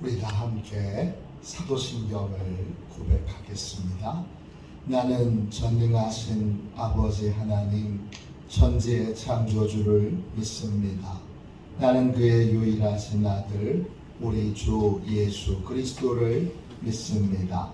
우리 다 함께 사도신경을 고백하겠습니다. 나는 전능하신 아버지 하나님 천지의 창조주를 믿습니다. 나는 그의 유일하신 아들 우리 주 예수 그리스도를 믿습니다.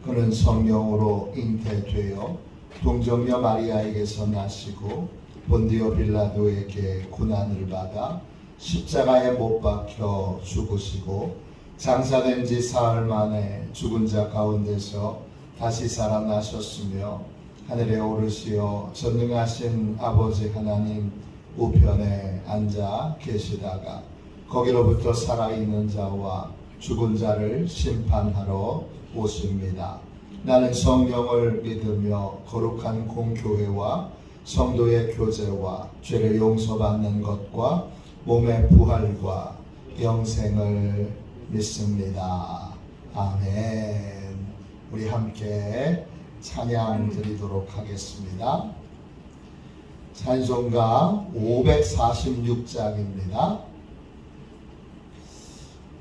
그는 성령으로 잉태되어 동정녀 마리아에게서 나시고 본디오 빌라도에게 고난을 받아 십자가에 못 박혀 죽으시고 장사된 지 사흘 만에 죽은 자 가운데서 다시 살아나셨으며 하늘에 오르시어 전능하신 아버지 하나님 우편에 앉아 계시다가 거기로부터 살아있는 자와 죽은 자를 심판하러 오십니다. 나는 성령을 믿으며 거룩한 공교회와 성도의 교제와 죄를 용서받는 것과 몸의 부활과 영생을 믿습니다. 아멘. 우리 함께 찬양 드리도록 하겠습니다. 찬송가 546장입니다.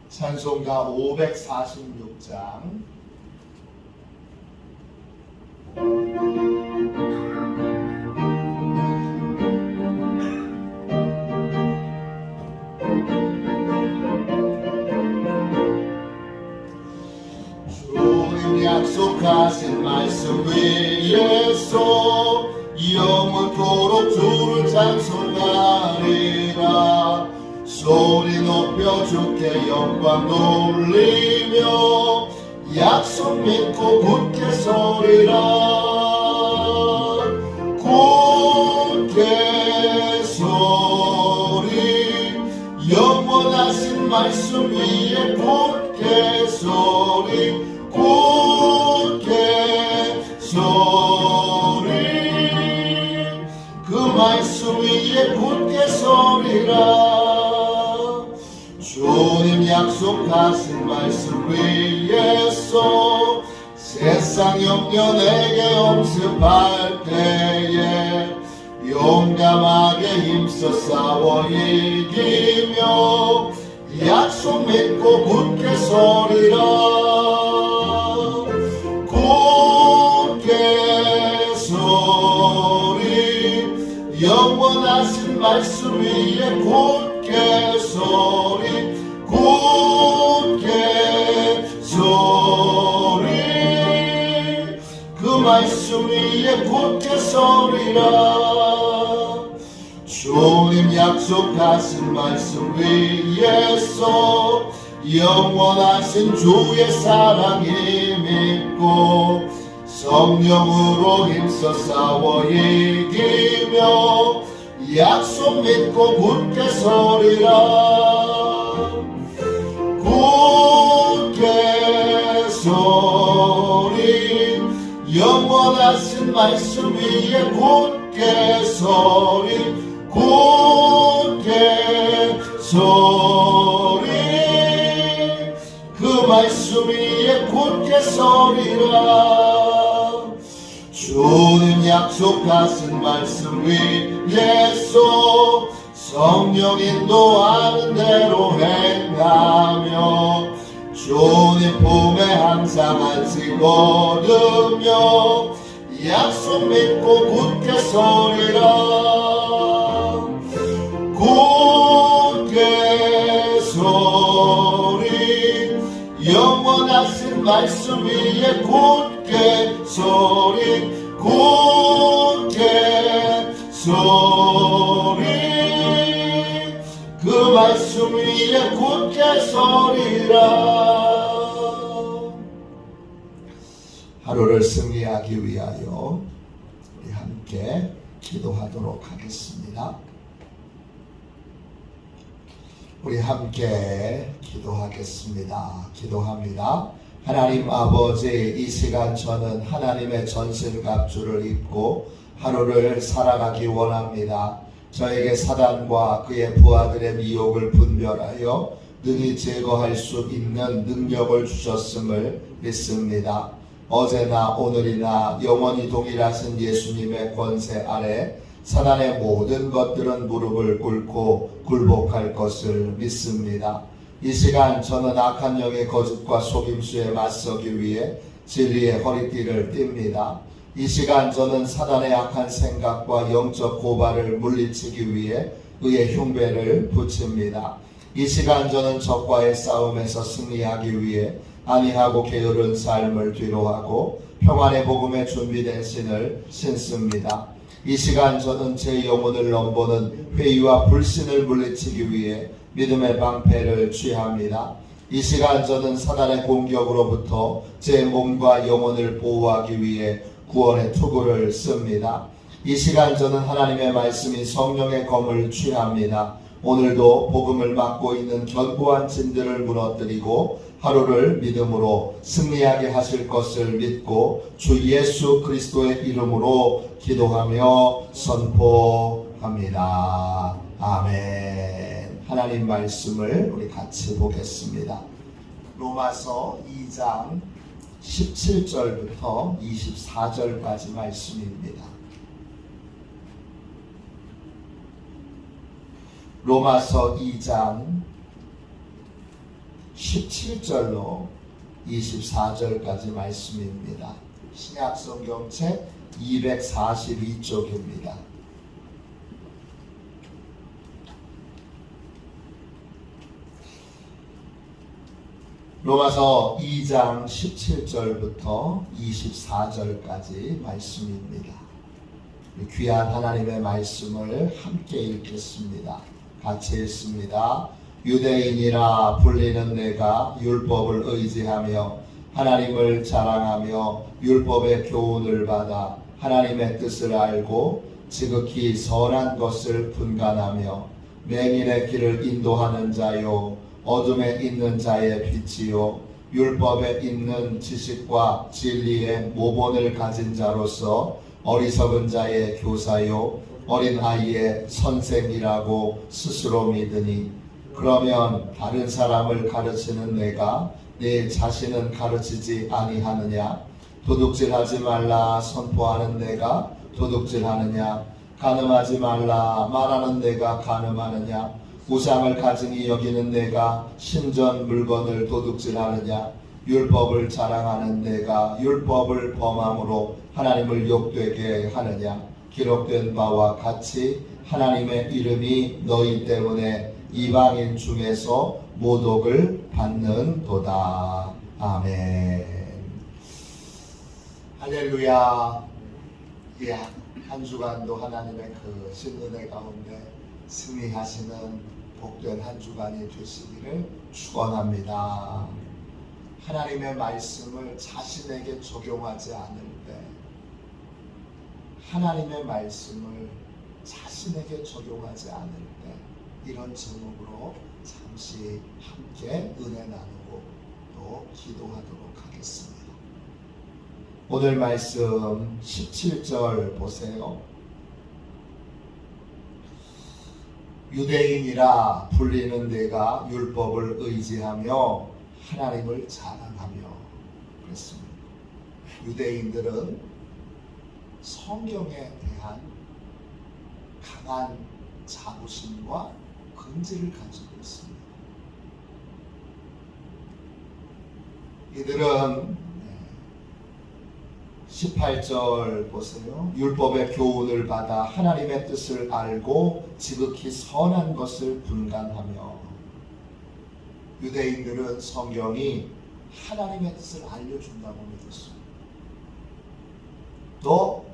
찬송가 546장. 약속하신 말씀 위에서 영원토록 주를 찬송하리라. 소리 높여 주께 영광 돌리며 약속 믿고 굳게 서리라. 굳게 서리 영원하신 말씀 위에 굳게 서리. 굳게 서리 그 말씀 위에 굳게 서리라. 주님 약속하신 말씀 위에서 세상 염려 내게 엄습할 때에 용감하게 힘써 싸워 이기며 약속 믿고 굳게 서리라. 굳게 서리 영원하신 말씀 위에 굳게 서리. 굳게 서리 그 말씀 위에 굳게 서리라. 주님 약속하신 말씀 위에서 영원하신 주의 사랑 힘입고 성령으로 힘써 싸워 이기며 약속 믿고 굳게 서리라. 굳게 서리 영원하신 말씀 위에 굳게 서리. 굳게 서리 그 말씀 위에 굳게 서리라. 주님 약속하신 말씀 위에서 성령 인도하는 대로 행하며 주님 품에 항상 안식 얻으며 약속 믿고 굳게 서리라. 굳게 서리 영원하신 말씀 위에 굳게 서리. 굳게 서리 그 말씀 위에 굳게 서리라. 하루를 승리하기 위하여 우리 함께 기도하도록 하겠습니다. 우리 함께 기도하겠습니다. 기도합니다. 하나님 아버지, 이 시간 저는 하나님의 전신갑주를 입고 하루를 살아가기 원합니다. 저에게 사단과 그의 부하들의 미혹을 분별하여 능히 제거할 수 있는 능력을 주셨음을 믿습니다. 어제나 오늘이나 영원히 동일하신 예수님의 권세 아래 사단의 모든 것들은 무릎을 꿇고 굴복할 것을 믿습니다. 이 시간 저는 악한 영의 거짓과 속임수에 맞서기 위해 진리의 허리띠를 띱니다. 이 시간 저는 사단의 악한 생각과 영적 고발을 물리치기 위해 의의 흉배를 붙입니다. 이 시간 저는 적과의 싸움에서 승리하기 위해 안이하고 게으른 삶을 뒤로하고 평안의 복음에 준비된 신을 신습니다. 이 시간 저는 제 영혼을 넘보는 회의와 불신을 물리치기 위해 믿음의 방패를 취합니다. 이 시간 저는 사단의 공격으로부터 제 몸과 영혼을 보호하기 위해 구원의 투구를 씁니다. 이 시간 저는 하나님의 말씀이 성령의 검을 취합니다. 오늘도 복음을 맡고 있는 견고한 진들을 무너뜨리고 하루를 믿음으로 승리하게 하실 것을 믿고 주 예수 그리스도의 이름으로 기도하며 선포합니다. 아멘. 하나님 말씀을 우리 같이 보겠습니다. 로마서 2장 17절부터 24절까지 말씀입니다. 로마서 2장 17절로 24절까지 말씀입니다. 신약성경책 242쪽입니다. 로마서 2장 17절부터 24절까지 말씀입니다. 귀한 하나님의 말씀을 함께 읽겠습니다. 같이 읽습니다. 유대인이라 불리는 내가 율법을 의지하며 하나님을 자랑하며 율법의 교훈을 받아 하나님의 뜻을 알고 지극히 선한 것을 분간하며 맹인의 길을 인도하는 자요 어둠에 있는 자의 빛이요 율법에 있는 지식과 진리의 모본을 가진 자로서 어리석은 자의 교사요 어린 아이의 선생이라고 스스로 믿으니 그러면 다른 사람을 가르치는 내가 내 자신은 가르치지 아니하느냐? 도둑질하지 말라 선포하는 내가 도둑질하느냐? 간음하지 말라 말하는 내가 간음하느냐? 우상을 가증히 여기는 내가 신전 물건을 도둑질하느냐? 율법을 자랑하는 내가 율법을 범함으로 하나님을 욕되게 하느냐? 기록된 바와 같이 하나님의 이름이 너희 때문에 이방인 중에서 모독을 받는도다. 아멘. 할렐루야. 한 주간도 하나님의 그 신은혜 가운데 승리하시는 복된 한 주간이 되시기를 축원합니다. 하나님의 말씀을 자신에게 적용하지 않을 때, 하나님의 말씀을 자신에게 적용하지 않을 때, 이런 제목으로 잠시 함께 은혜 나누고 또 기도하도록 하겠습니다. 오늘 말씀 17절 보세요. 유대인이라 불리는 내가 율법을 의지하며 하나님을 자랑하며 그랬습니다. 유대인들은 성경에 대한 강한 자부심과 긍지를 가지고 있습니다. 이들은 18절 보세요. 율법의 교훈을 받아 하나님의 뜻을 알고 지극히 선한 것을 분간하며, 유대인들은 성경이 하나님의 뜻을 알려준다고 믿었습니다. 또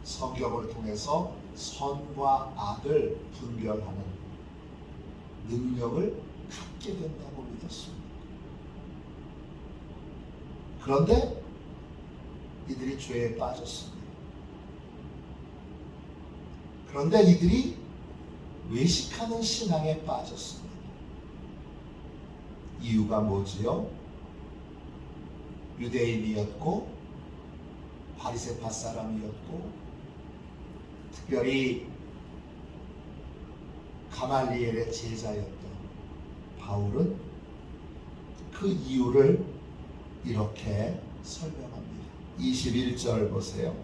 성경을 통해서 선과 악을 분별하는 능력을 갖게 된다고 믿었습니다. 그런데 이들이 죄에 빠졌습니다. 그런데 이들이 외식하는 신앙에 빠졌습니다. 이유가 뭐지요? 유대인이었고 바리새파 사람이었고 특별히 가말리엘의 제자였던 바울은 그 이유를 이렇게 설명합니다. 21절 보세요.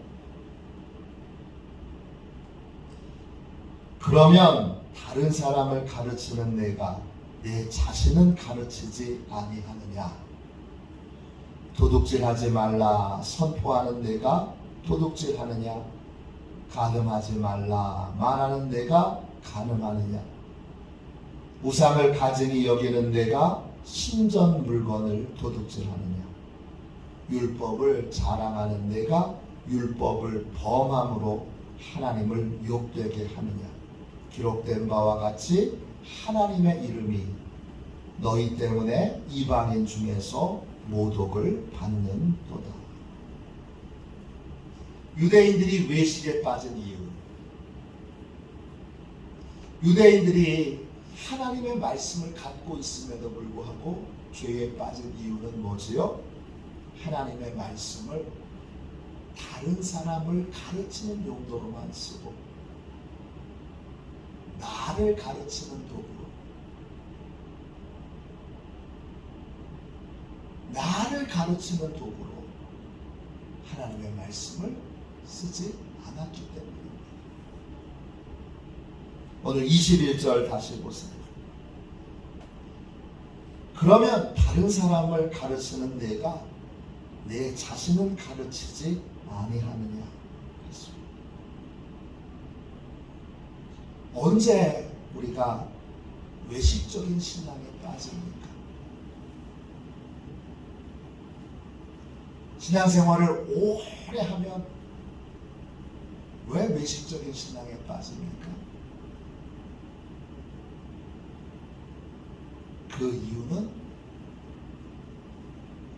그러면 다른 사람을 가르치는 내가 내 자신은 가르치지 아니하느냐. 도둑질하지 말라 선포하는 내가 도둑질하느냐. 간음하지 말라 말하는 내가 간음하느냐. 우상을 가증히 여기는 내가 신전 물건을 도둑질하느냐. 율법을 자랑하는 내가 율법을 범함으로 하나님을 욕되게 하느냐. 기록된 바와 같이 하나님의 이름이 너희 때문에 이방인 중에서 모독을 받는도다. 유대인들이 외식에 빠진 이유, 유대인들이 하나님의 말씀을 갖고 있음에도 불구하고 죄에 빠진 이유는 뭐지요? 하나님의 말씀을 다른 사람을 가르치는 용도로만 쓰고 나를 가르치는 도구로, 나를 가르치는 도구로 하나님의 말씀을 쓰지 않았기 때문입니다. 오늘 21절 다시 보세요. 그러면 다른 사람을 가르치는 내가 내 자신은 가르치지 아니하느냐. 언제 우리가 외식적인 신앙에 빠집니까? 신앙생활을 오래 하면 왜 외식적인 신앙에 빠집니까? 그 이유는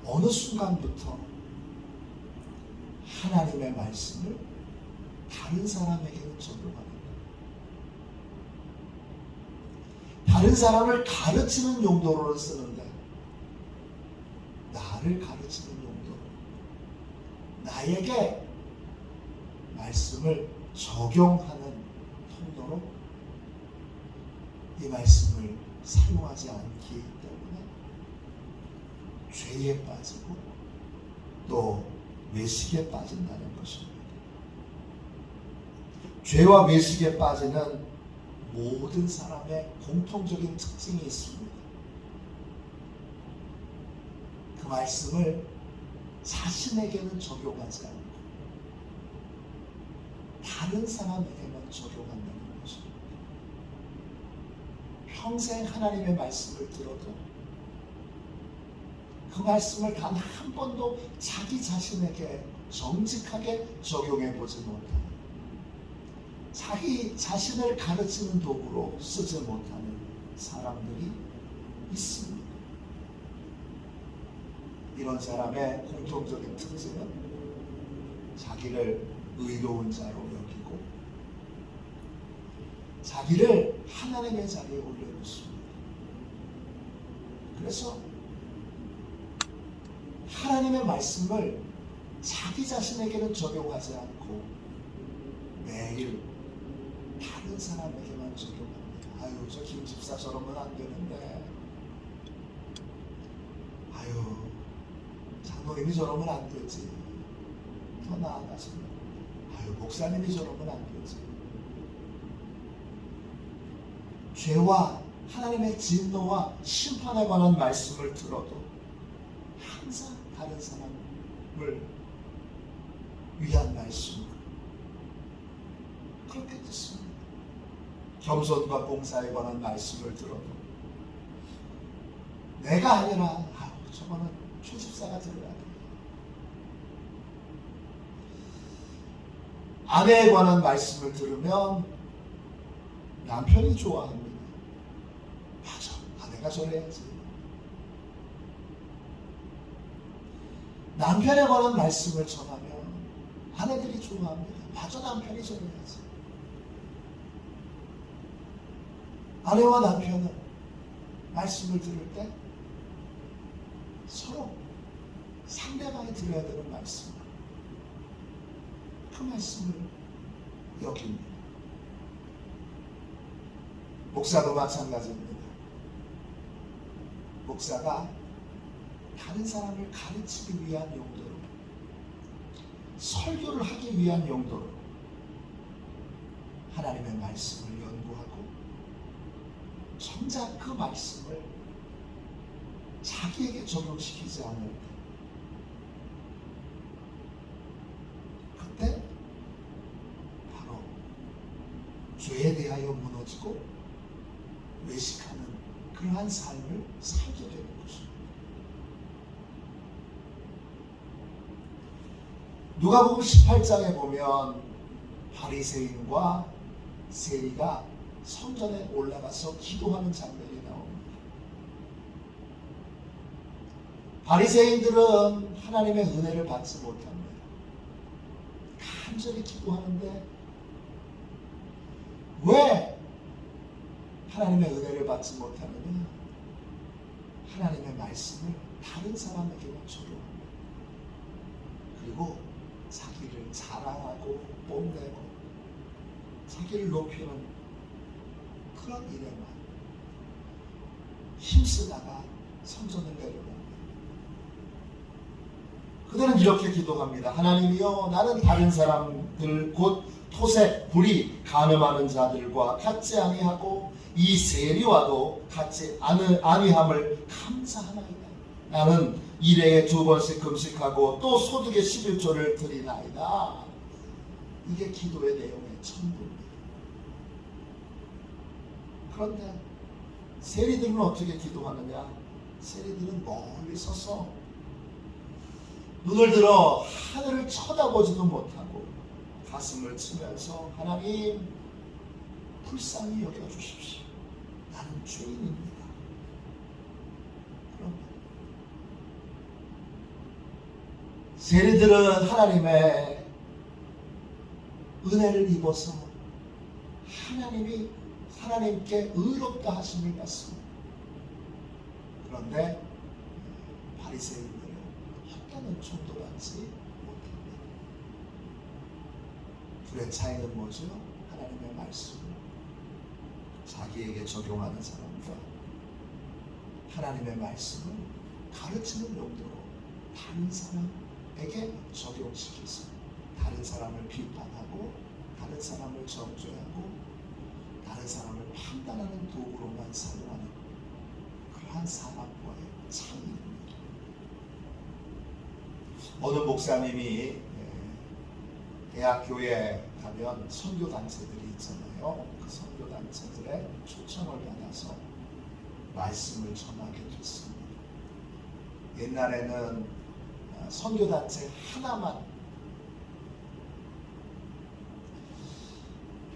어느 순간부터 하나님의 말씀을 다른 사람에게는 적용합니다. 다른 사람을 가르치는 용도로 쓰는데 나를 가르치는 용도로, 나에게 말씀을 적용하는 통로로 이 말씀을 사용하지 않기 때문에 죄에 빠지고 또 외식에 빠진다는 것입니다. 죄와 외식에 빠지는 모든 사람의 공통적인 특징이 있습니다. 그 말씀을 자신에게는 적용하지 않고 다른 사람에게만 적용한다는 것입니다. 평생 하나님의 말씀을 들어도 그 말씀을 단 한 번도 자기 자신에게 정직하게 적용해 보지 못하는, 자기 자신을 가르치는 도구로 쓰지 못하는 사람들이 있습니다. 이런 사람의 공통적인 특징은 자기를 의로운 자로 여기고 자기를 하나님의 자리에 올려놓습니다. 그래서 하나님의 말씀을 자기 자신에게는 적용하지 않고 매일 다른 사람에게만 적용합니다. 아유, 저 김 집사 저러면 안 되는데, 아유, 장로님이 저러면 안 되지. 더 나아가서, 아유, 목사님이 저러면 안 되지. 죄와 하나님의 진노와 심판에 관한 말씀을 들어도 항상 다른 사람을 위한 말씀, 그렇게 듣습니다. 겸손과 봉사에 관한 말씀을 들어도 내가 아니라 저거는 최 집사가 들어야 돼. 아내에 관한 말씀을 들으면 남편이 좋아합니다. 맞아, 아내가 저래야지. 남편에 관한 말씀을 전하면 아내들이 좋아합니다. 맞아, 남편이 저래야지. 아내와 남편은 말씀을 들을 때 서로 상대방이 들어야 되는 말씀, 그 말씀을 여깁니다. 목사도 마찬가지입니다. 목사가 다른 사람을 가르치기 위한 용도로, 설교를 하기 위한 용도로 하나님의 말씀을 연구하고 정작 그 말씀을 자기에게 적용시키지 않을 때, 그때 바로 죄에 대하여 무너지고 외식하는 그러한 삶을 살게 되는 것입니다. 누가복음 18장에 보면 바리새인과 세리가 성전에 올라가서 기도하는 장면이 나옵니다. 바리새인들은 하나님의 은혜를 받지 못합니다. 간절히 기도하는데 왜 하나님의 은혜를 받지 못하느냐? 하나님의 말씀을 다른 사람에게만 적용합니다. 그리고 자기를 자랑하고 뽐내고 자기를 높이는 그런 일에만 힘쓰다가 성전을 내려옵니다. 그들은 이렇게 기도합니다. 하나님이여, 나는 다른 사람들 곧 토색, 불의, 간음하는 자들과 같지 아니하고 이 세리와도 같지 아니함을 감사하나이다. 나는 일회에 2번씩 금식하고 또 소득의 11조를 드리나이다. 이게 기도의 내용의 전부입니다. 그런데 세리들은 어떻게 기도하느냐? 세리들은 멀리 서서 눈을 들어 하늘을 쳐다보지도 못하고 가슴을 치면서 하나님 불쌍히 여겨주십시오. 나는 죄인입니다. 그런데 세리들은 하나님의 은혜를 입어서 하나님께 의롭다 하심을 받습니다. 그런데 바리새인들은 헛된 은총도 받지 못합니다. 둘의 차이는 뭐죠? 하나님의 말씀을 자기에게 적용하는 사람과 하나님의 말씀을 가르치는 용도로 다른 사람에게 적용시켜서 다른 사람을 비판하고 다른 사람을 정죄하고 다른 사람을 판단하는 도구로만 사용하는 그러한 사람과의 차이입니다. 어느 목사님이 대학교에 가면 선교단체들이 있잖아요. 그 선교단체들의 초청을 받아서 말씀을 전하게 됐습니다. 옛날에는 선교단체 하나만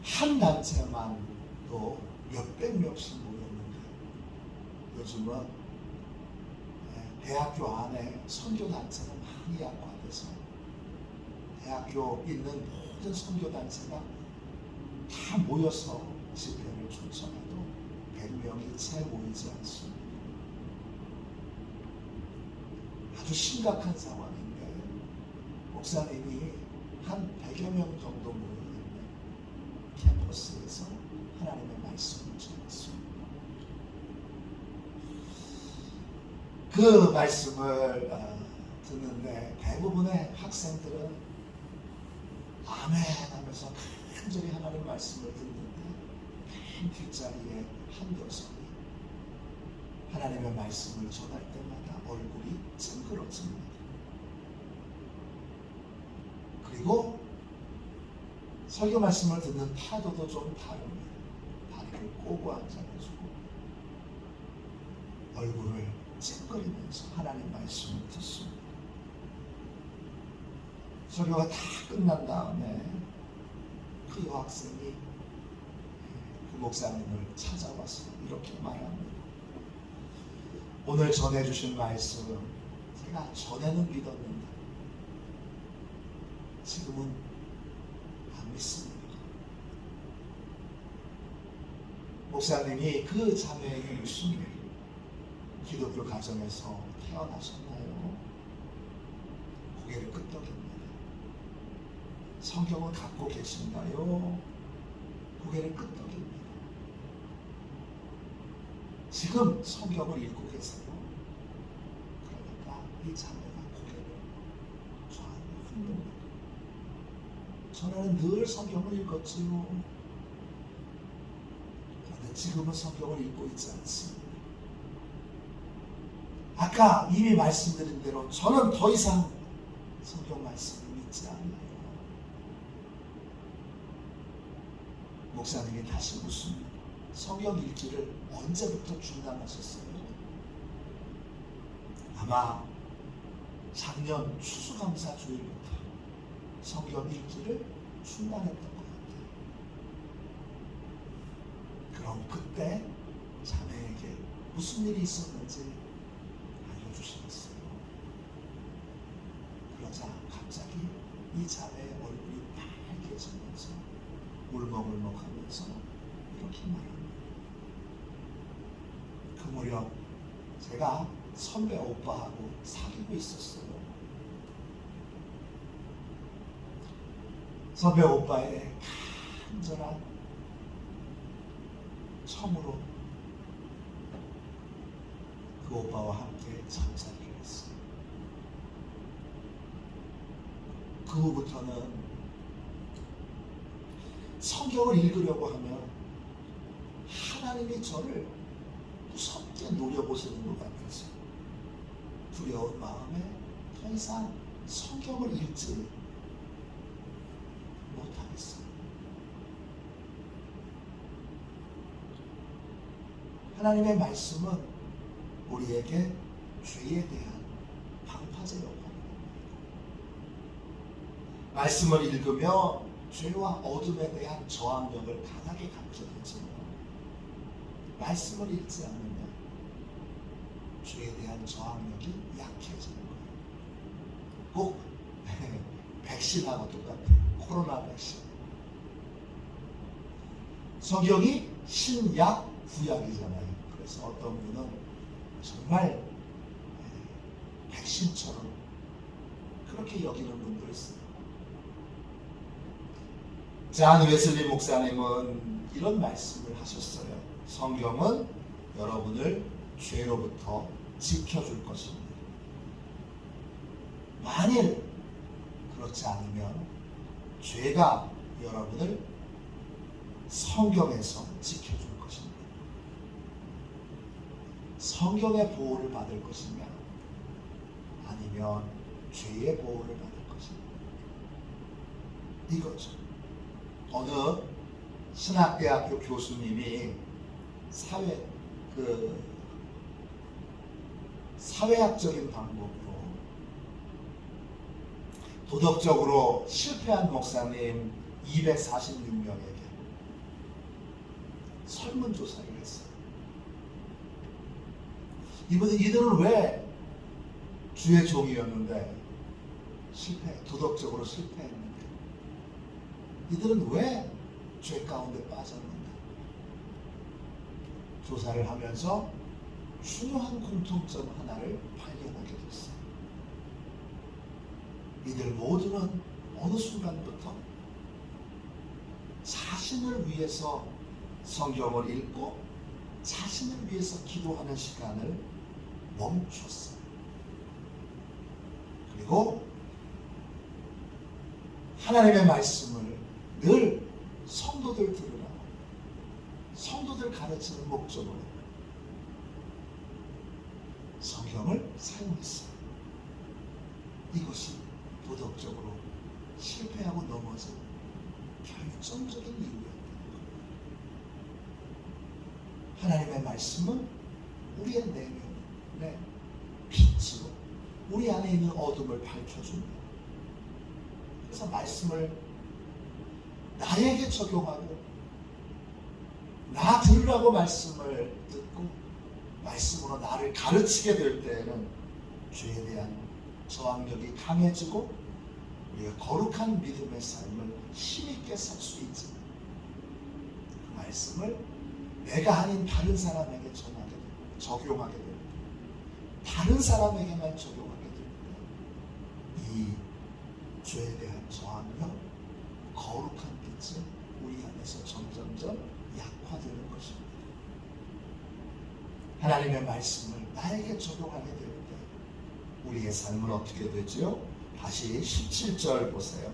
한 단체만도 몇백 명씩 모였는데 요즘은 대학교 안에 선교단체가 많이 약화돼서 대학교 있는 모든 선교단체가 다 모여서 집회를 초청해도 100명이 채 모이지 않습니다. 아주 심각한 상황인데 목사님이 한 100여 명 정도 모여있는 캠퍼스에서 하나님의 말씀을 전했습니다. 그 말씀을 듣는데 대부분의 학생들은 아멘 하면서 간절히 하나님 말씀을 듣는데 맨 뒷자리에 한 여성이 하나님의 말씀을 전할 때마다 얼굴이 찡그러집니다. 그리고 설교 말씀을 듣는 태도도 좀 다릅니다. 다리를 꼬고 앉아가지고 얼굴을 찡그리면서 하나님 말씀을 듣습니다. 설교가 다 끝난 다음에 그 여학생이 그 목사님을 찾아와서 이렇게 말합니다. 오늘 전해주신 말씀 제가 전에는 믿었는데 지금은 안 믿습니다. 목사님이 그 자매에게 묻습니다. 기독교 가정에서 태어나셨나요? 고개를 끄덕입니다. 성경을 갖고 계신가요? 고개를 끄덕입니다. 지금 성경을 읽고 계세요? 그러니까 이 자매가 고개를 좌우로 흔듭니다. 전에는 늘 성경을 읽었지요. 그런데 지금은 성경을 읽고 있지 않습니다. 아까 이미 말씀드린 대로 저는 더 이상 성경 말씀을 믿지 않아요. 목사님이 다시 묻습니다. 성경 읽기를 언제부터 중단하셨어요? 아마 작년 추수감사 주일부터 성경 읽기를 중단했던 것 같아요. 그럼 그때 자매에게 무슨 일이 있었는지 알려주시겠어요? 그러자 갑자기 이 자매의 얼굴이 빨개지면서 울먹울먹하면서 이렇게 말합니다. 그 무렵 제가 선배 오빠하고 사귀고 있었어요. 선배 오빠의 간절한 청으로 그 오빠와 함께 잠자리를 했어요. 그 후부터는 성경을 읽으려고 하면 하나님이 저를 무섭게 노려보시는 것 같아서 두려운 마음에 더 이상 성경을 읽지 못하겠어요. 하나님의 말씀은 우리에게 죄에 대한 방파제 역할입니다. 말씀을 읽으며 죄와 어둠에 대한 저항력을 강하게 가르쳐주지만 말씀을 읽지 않으면 죄에 대한 저항력이 약해지는 거예요. 꼭 백신하고 똑같아요. 코로나 백신. 성경이 신약, 구약이잖아요. 그래서 어떤 분은 정말 백신처럼 그렇게 여기는 분도 있어요. 잔 웨슬리 목사님은 이런 말씀을 하셨어요. 성경은 여러분을 죄로부터 지켜줄 것입니다. 만일 그렇지 않으면 죄가 여러분을 성경에서 지켜줄 것입니다. 성경의 보호를 받을 것이냐 아니면 죄의 보호를 받을 것이냐 이거죠. 어느 신학대학교 교수님이 사회학적인 방법으로 도덕적으로 실패한 목사님 246명에게 설문조사를 했어요. 이들은 왜 주의 종이었는데 도덕적으로 실패했는데 이들은 왜 죄 가운데 빠졌는데 조사를 하면서 중요한 공통점 하나를 발견하게 됐어요. 이들 모두는 어느 순간부터 자신을 위해서 성경을 읽고 자신을 위해서 기도하는 시간을 멈췄어요. 그리고 하나님의 말씀을 늘 성도들 들으라고 성도들 가르치는 목적으로 성경을 사용했어요. 이것이 도덕적으로 실패하고 넘어진 결정적인 이유였다는 거예요. 하나님의 말씀은 우리의 내면의 빛으로 우리 안에 있는 어둠을 밝혀줍니다. 그래서 말씀을 나에게 적용하고 나 들으라고 말씀을 듣고 말씀으로 나를 가르치게 될 때에는 죄에 대한 저항력이 강해지고 우리가 거룩한 믿음의 삶을 힘있게 살 수 있지. 그 말씀을 내가 아닌 다른 사람에게 전하게 되고 적용하게 되고 다른 사람에게만 적용하게 될 때 이 죄에 대한 저항력, 거룩한 빛이 우리 안에서 점점점 약화되는 것입니다. 하나님의 말씀을 나에게 적용하게 될 때 우리의 삶은 어떻게 되죠? 다시 17절 보세요.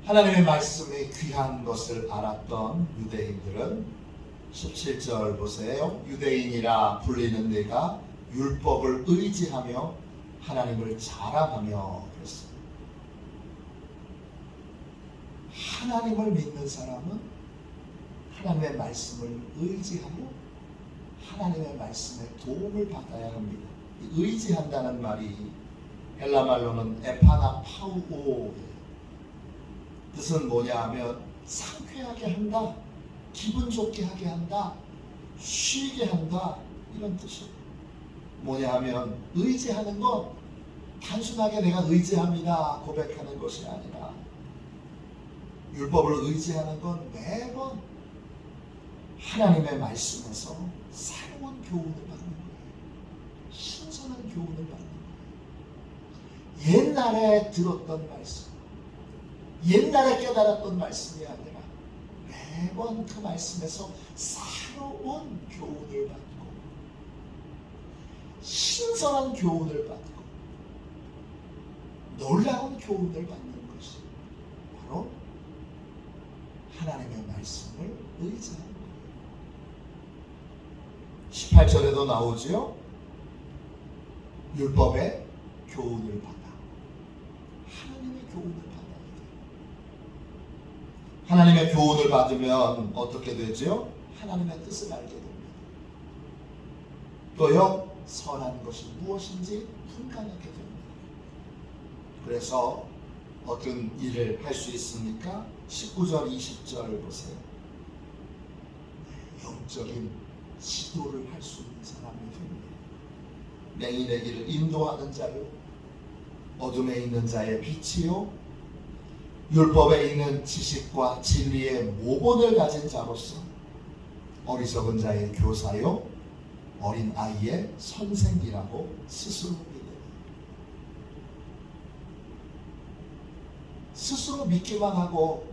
하나님의 말씀이 귀한 것을 알았던 유대인들은 17절 보세요. 유대인이라 불리는 내가 율법을 의지하며 하나님을 자랑하며 그랬어요. 하나님을 믿는 사람은 하나님의 말씀을 의지하고 하나님의 말씀에 도움을 받아야 합니다. 의지한다는 말이 헬라 말로는 에파나파우오, 뜻은 뭐냐 하면 상쾌하게 한다, 기분 좋게 하게 한다, 쉬게 한다, 이런 뜻이에요. 뭐냐 하면 의지하는 건 단순하게 내가 의지합니다 고백하는 것이 아니라 율법을 의지하는 건 매번 하나님의 말씀에서 새로운 교훈을 받는 거예요. 신선한 교훈을 받는 거예요. 옛날에 들었던 말씀, 옛날에 깨달았던 말씀이 아니라 매번 그 말씀에서 새로운 교훈을 받고 신선한 교훈을 받고 놀라운 교훈을 받는 것이 바로 하나님의 말씀을 의지하는 거예요. 18절에도 나오지요. 율법의 교훈을 받아. 하나님의 교훈을 받아야 돼요. 하나님의 교훈을 받으면 어떻게 되죠? 하나님의 뜻을 알게 됩니다. 또요, 선한 것이 무엇인지 분간하게 됩니다. 그래서 어떤 일을 할 수 있습니까? 19절, 20절 보세요. 영적인 지도를 할 수 있는 사람이 됩니다. 맹인의 길을 인도하는 자요, 어둠에 있는 자의 빛이요, 율법에 있는 지식과 진리의 모본을 가진 자로서 어리석은 자의 교사요, 어린 아이의 선생이라고 스스로 믿어요. 스스로 믿기만 하고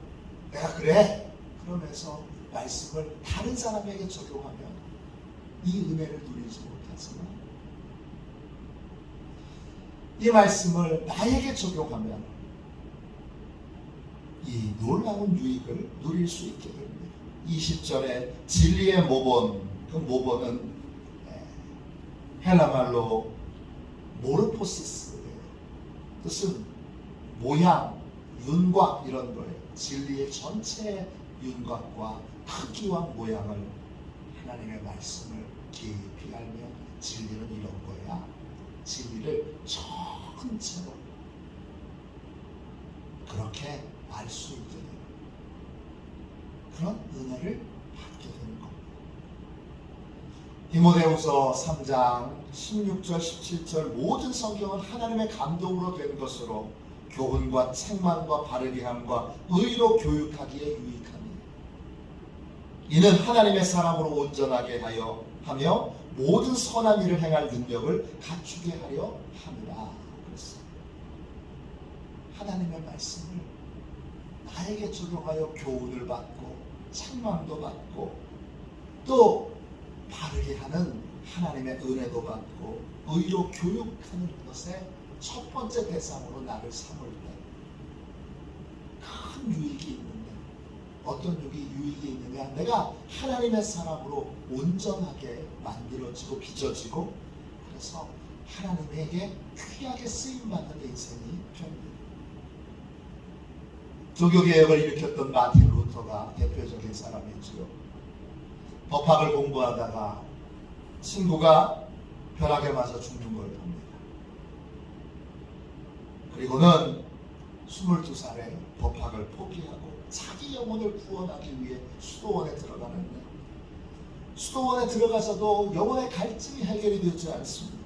내가 그래 그러면서 말씀을 다른 사람에게 적용하면 이 은혜를 누리지 못하지만 이 말씀을 나에게 적용하면 이 놀라운 유익을 누릴 수 있게 됩니다. 20절에 진리의 모본, 그 모본은 헬라말로 모르포시스예요. 뜻은 모양, 윤곽 이런 거예요. 진리의 전체 윤곽과 크기와 모양을 하나님의 말씀을 깊이 알면 진리는 이런 거야. 진리를 전체로 그렇게 알 수 있게 돼요. 그런 은혜를 받게 되는 겁니다. 디모데후서 3장 16절 17절 모든 성경은 하나님의 감동으로 된 것으로 교훈과 책망과 바르게 함과 의로 교육하기에 유익하니 이는 하나님의 사람으로 온전하게 하며 모든 선한 일을 행할 능력을 갖추게 하려 함이라. 그랬어요. 하나님의 말씀을 나에게 적용하여 교훈을 받고 책망도 받고 또 바르게 하는 하나님의 은혜도 받고 의로 교육하는 것에 첫 번째 대상으로 나를 삼을 때 큰 유익이 있는데 어떤 유익이 있느냐, 내가 하나님의 사람으로 온전하게 만들어지고 빚어지고 그래서 하나님에게 귀하게 쓰임받는 인생이 됩니다. 종교개혁을 일으켰던 마틴 루터가 대표적인 사람이지요. 법학을 공부하다가 친구가 벼락에 맞아 죽는 걸 봅니다. 그리고는 22살에 법학을 포기하고 자기 영혼을 구원하기 위해 수도원에 들어가는데 수도원에 들어가서도 영혼의 갈증이 해결이 되지 않습니다.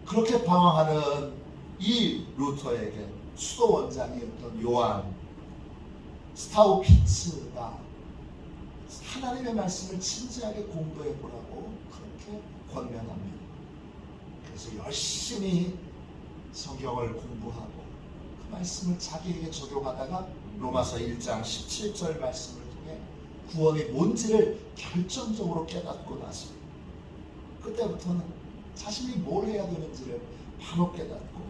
그렇게 방황하는 이 루터에게 수도원장이었던 요한 스타우피츠가 하나님의 말씀을 진지하게 공부해 보라고 그렇게 권면합니다. 그래서 열심히 성경을 공부하고 그 말씀을 자기에게 적용하다가 로마서 1장 17절 말씀을 통해 구원이 뭔지를 결정적으로 깨닫고 나서 그때부터는 자신이 뭘 해야 되는지를 바로 깨닫고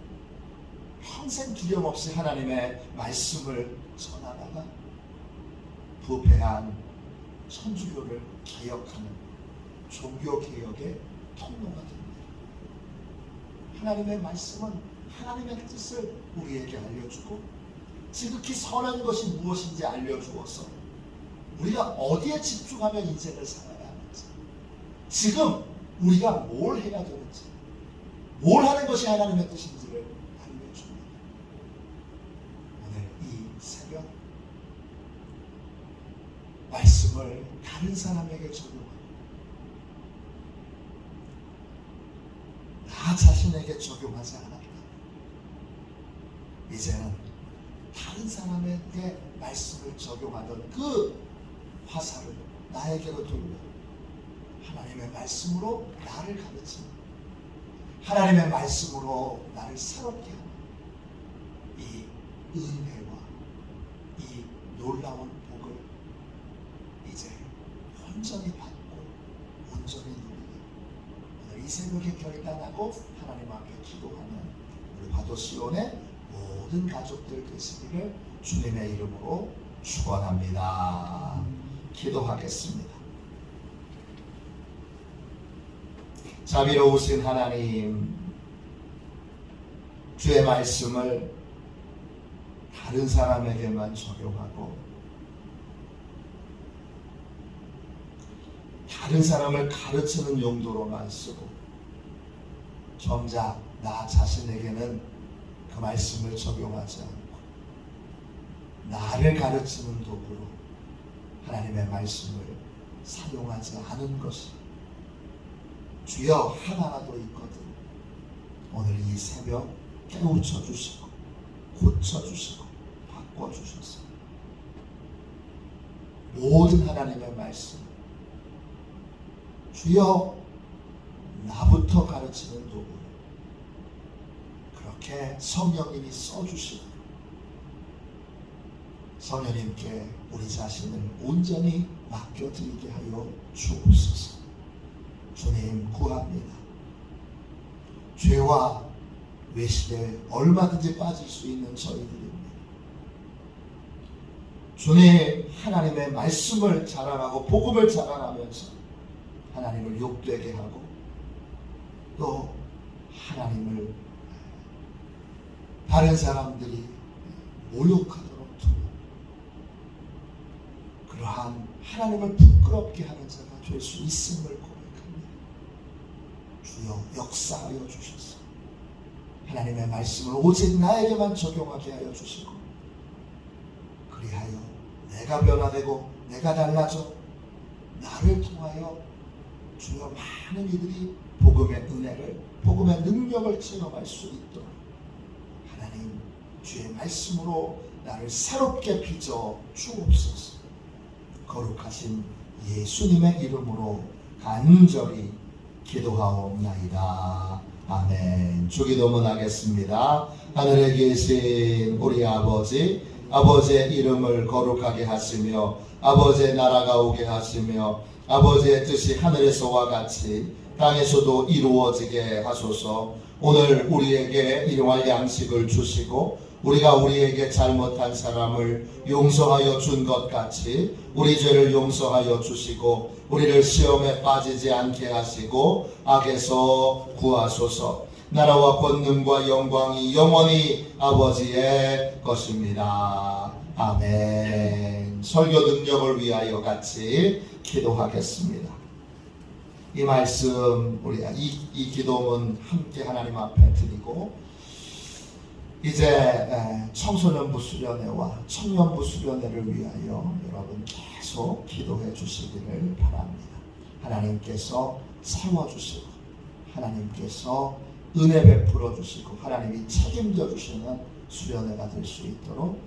평생 두려움 없이 하나님의 말씀을 전하다가 부패한 천주교를 개혁하는 종교개혁의 통로가 됩니다. 하나님의 말씀은 하나님의 뜻을 우리에게 알려주고 지극히 선한 것이 무엇인지 알려주어서 우리가 어디에 집중하면 인생을 살아야 하는지, 지금 우리가 뭘 해야 되는지, 뭘 하는 것이 하나님의 뜻인지를 알려줍니다. 오늘 이 새벽 말씀을 다른 사람에게 적용하고 나 자신에게 적용하지 않았다. 이제는 다른 사람에게 말씀을 적용하던 그 화살을 나에게로 돌려 하나님의 말씀으로 나를 가르치는, 하나님의 말씀으로 나를 새롭게 하는 이 은혜와 이 놀라운 복을 이제 온전히 받고 온전히 누리는 오늘 이 새벽에 결단하고 하나님 앞에 기도하는 우리 바도시온의 모든 가족들 되시기를 주님의 이름으로 축원합니다. 기도하겠습니다. 자비로우신 하나님, 주의 말씀을 다른 사람에게만 적용하고 다른 사람을 가르치는 용도로만 쓰고 정작 나 자신에게는 그 말씀을 적용하지 않고 나를 가르치는 도구로 하나님의 말씀을 사용하지 않은 것이 주여 하나라도 있거든 오늘 이 새벽 깨우쳐 주시고 고쳐 주시고 바꿔 주셔서 모든 하나님의 말씀 주여 나부터 가르치는 도구 그렇게 성령님이 써주시고 성령님께 우리 자신을 온전히 맡겨드리게 하여 주옵소서. 주님 구합니다. 죄와 외식에 얼마든지 빠질 수 있는 저희들입니다. 주님 하나님의 말씀을 자랑하고 복음을 자랑하면서 하나님을 욕되게 하고 또 하나님을 다른 사람들이 모욕하도록 두고 그러한 하나님을 부끄럽게 하는 자가 될 수 있음을 고백합니다. 주여 역사하여 주셔서 하나님의 말씀을 오직 나에게만 적용하게 하여 주시고 그리하여 내가 변화되고 내가 달라져 나를 통하여 주여 많은 이들이 복음의 은혜를 복음의 능력을 체험할 수 있도록 하나님 주의 말씀으로 나를 새롭게 빚어 주옵소서. 거룩하신 예수님의 이름으로 간절히 기도하옵나이다. 아멘. 주기도문 하겠습니다. 하늘에 계신 우리 아버지, 아버지의 이름을 거룩하게 하시며 아버지의 나라가 오게 하시며 아버지의 뜻이 하늘에서와 같이 땅에서도 이루어지게 하소서. 오늘 우리에게 일용할 양식을 주시고 우리가 우리에게 잘못한 사람을 용서하여 준 것 같이 우리 죄를 용서하여 주시고 우리를 시험에 빠지지 않게 하시고 악에서 구하소서. 나라와 권능과 영광이 영원히 아버지의 것입니다. 아멘. 설교 능력을 위하여 같이 기도하겠습니다. 이 말씀 우리 이 기도문 함께 하나님 앞에 드리고 이제 청소년부 수련회와 청년부 수련회를 위하여 여러분 계속 기도해 주시기를 바랍니다. 하나님께서 세워주시고 하나님께서 은혜 베풀어 주시고 하나님이 책임져 주시는 수련회가 될 수 있도록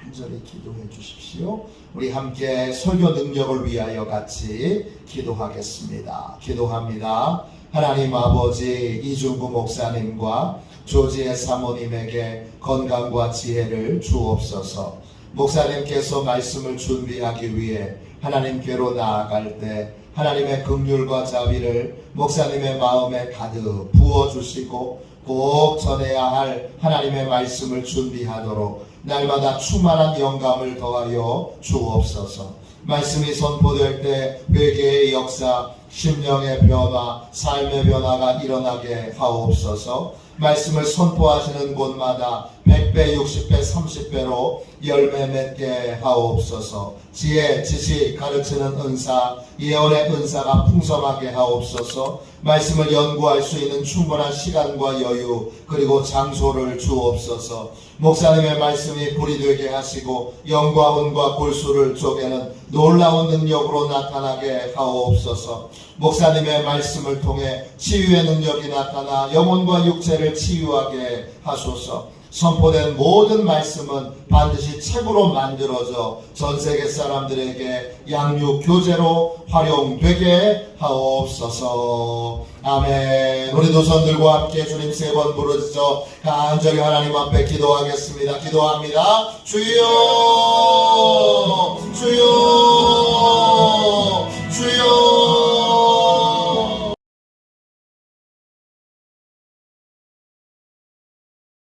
간절히 기도해 주십시오. 우리 함께 설교 능력을 위하여 같이 기도하겠습니다. 기도합니다. 하나님 아버지 이중구 목사님과 조지의 사모님에게 건강과 지혜를 주옵소서. 목사님께서 말씀을 준비하기 위해 하나님께로 나아갈 때 하나님의 긍휼과 자비를 목사님의 마음에 가득 부어주시고 꼭 전해야 할 하나님의 말씀을 준비하도록 날마다 충만한 영감을 더하여 주옵소서. 말씀이 선포될 때 회개의 역사, 심령의 변화, 삶의 변화가 일어나게 하옵소서. 말씀을 선포하시는 곳마다 100배, 60배, 30배로 열매 맺게 하옵소서. 지혜, 지식, 가르치는 은사, 예언의 은사가 풍성하게 하옵소서. 말씀을 연구할 수 있는 충분한 시간과 여유 그리고 장소를 주옵소서. 목사님의 말씀이 불이 되게 하시고 영과 혼과 골수를 쪼개는 놀라운 능력으로 나타나게 하옵소서. 목사님의 말씀을 통해 치유의 능력이 나타나 영혼과 육체를 치유하게 하소서. 선포된 모든 말씀은 반드시 책으로 만들어져 전 세계 사람들에게 양육 교재로 활용되게 하옵소서. 아멘. 우리 두 손 들고 함께 주님 3번 부르짖어 간절히 하나님 앞에 기도하겠습니다. 기도합니다. 주여